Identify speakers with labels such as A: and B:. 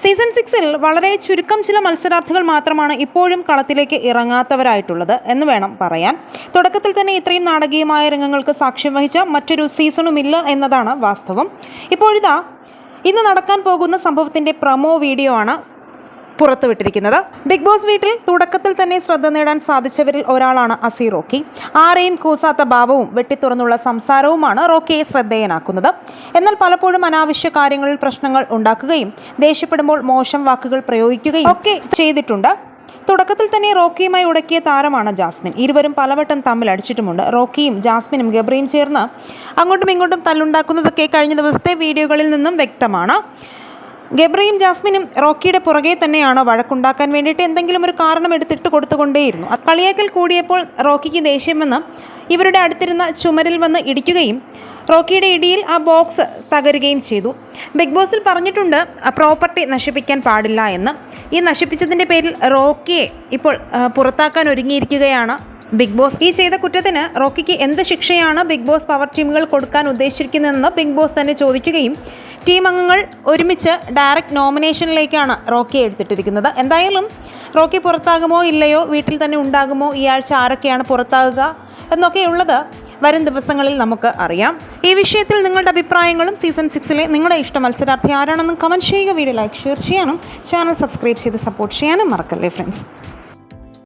A: Season 6-ൽ വളരെ ചുരുക്കം ചില മത്സരാർത്ഥികൾ മാത്രമാണ് ഇപ്പോഴും കളത്തിലേക്ക് ഇറങ്ങാത്തവരായിട്ടുള്ളത് എന്ന് വേണം പറയാൻ. തുടക്കത്തിൽ തന്നെ ഇത്രയും നാടകീയമായ രംഗങ്ങൾക്ക് സാക്ഷ്യം വഹിച്ച മറ്റൊരു സീസണുമില്ല എന്നതാണ് വാസ്തവം. ഇപ്പോഴിതാ ഇന്ന് നടക്കാൻ പോകുന്ന സംഭവത്തിൻ്റെ പ്രൊമോ വീഡിയോ ആണ് പുറത്തുവിട്ടിരിക്കുന്നത്. ബിഗ് ബോസ് വീട്ടിൽ തുടക്കത്തിൽ തന്നെ ശ്രദ്ധ നേടാൻ സാധിച്ചവരിൽ ഒരാളാണ് അസി റോക്കി. ആരെയും കൂസാത്ത ഭാവവും വെട്ടിത്തുറന്നുള്ള സംസാരവുമാണ് റോക്കിയെ ശ്രദ്ധേയനാക്കുന്നത്. എന്നാൽ പലപ്പോഴും അനാവശ്യ കാര്യങ്ങളിൽ പ്രശ്നങ്ങൾ ഉണ്ടാക്കുകയും ദേഷ്യപ്പെടുമ്പോൾ മോശം വാക്കുകൾ പ്രയോഗിക്കുകയും ഒക്കെ ചെയ്തിട്ടുണ്ട്. തുടക്കത്തിൽ തന്നെ റോക്കിയുമായി ഉടക്കിയ താരമാണ് ജാസ്മിൻ. ഇരുവരും പലവട്ടം തമ്മിൽ അടിച്ചിട്ടുമുണ്ട്. റോക്കിയും ജാസ്മിനും ഗബ്രിയും ചേർന്ന് അങ്ങോട്ടും ഇങ്ങോട്ടും തല്ലുണ്ടാക്കുന്നതൊക്കെ കഴിഞ്ഞ ദിവസത്തെ വീഡിയോകളിൽ നിന്നും വ്യക്തമാണ്. ഗബ്രിയും ജാസ്മിനും റോക്കിയുടെ പുറകെ തന്നെയാണ് വഴക്കുണ്ടാക്കാൻ വേണ്ടിയിട്ട് എന്തെങ്കിലും ഒരു കാരണം എടുത്തിട്ട് കൊടുത്തുകൊണ്ടേയിരുന്നു. കളിയാക്കൽ കൂടിയപ്പോൾ റോക്കിക്ക് ദേഷ്യം വന്ന് ഇവരുടെ അടുത്തിരുന്ന ചുമരിൽ വന്ന് ഇടിക്കുകയും റോക്കിയുടെ ഇടിയിൽ ആ ബോക്സ് തകരുകയും ചെയ്തു. ബിഗ് ബോസിൽ പറഞ്ഞിട്ടുണ്ട് പ്രോപ്പർട്ടി നശിപ്പിക്കാൻ പാടില്ല എന്ന്. ഈ നശിപ്പിച്ചതിൻ്റെ പേരിൽ റോക്കിയെ ഇപ്പോൾ പുറത്താക്കാൻ ഒരുങ്ങിയിരിക്കുകയാണ് ബിഗ് ബോസ്. ഈ ചെയ്ത കുറ്റത്തിന് റോക്കിക്ക് എന്ത് ശിക്ഷയാണ് ബിഗ് ബോസ് പവർ ടീമുകൾ കൊടുക്കാൻ ഉദ്ദേശിച്ചിരിക്കുന്നതെന്ന് ബിഗ് ബോസ് തന്നെ ചോദിക്കുകയും ടീം അംഗങ്ങൾ ഒരുമിച്ച് ഡയറക്റ്റ് നോമിനേഷനിലേക്കാണ് റോക്കിയെ എടുത്തിട്ടിരിക്കുന്നത്. എന്തായാലും റോക്കി പുറത്താകുമോ ഇല്ലയോ, വീട്ടിൽ തന്നെ ഉണ്ടാകുമോ, ഈ ആഴ്ച ആരൊക്കെയാണ് പുറത്താകുക എന്നൊക്കെയുള്ളത് വരും ദിവസങ്ങളിൽ നമുക്ക് അറിയാം. ഈ വിഷയത്തിൽ നിങ്ങളുടെ അഭിപ്രായങ്ങളും സീസൺ 6-ലെ നിങ്ങളുടെ ഇഷ്ട മത്സരാർത്ഥി ആരാണെന്ന് കമൻറ്റ് ചെയ്യുക. വീഡിയോ ലൈക്ക് ഷെയർ ചെയ്യാനും ചാനൽ സബ്സ്ക്രൈബ് ചെയ്ത് സപ്പോർട്ട് ചെയ്യാനും മറക്കല്ലേ ഫ്രണ്ട്സ്.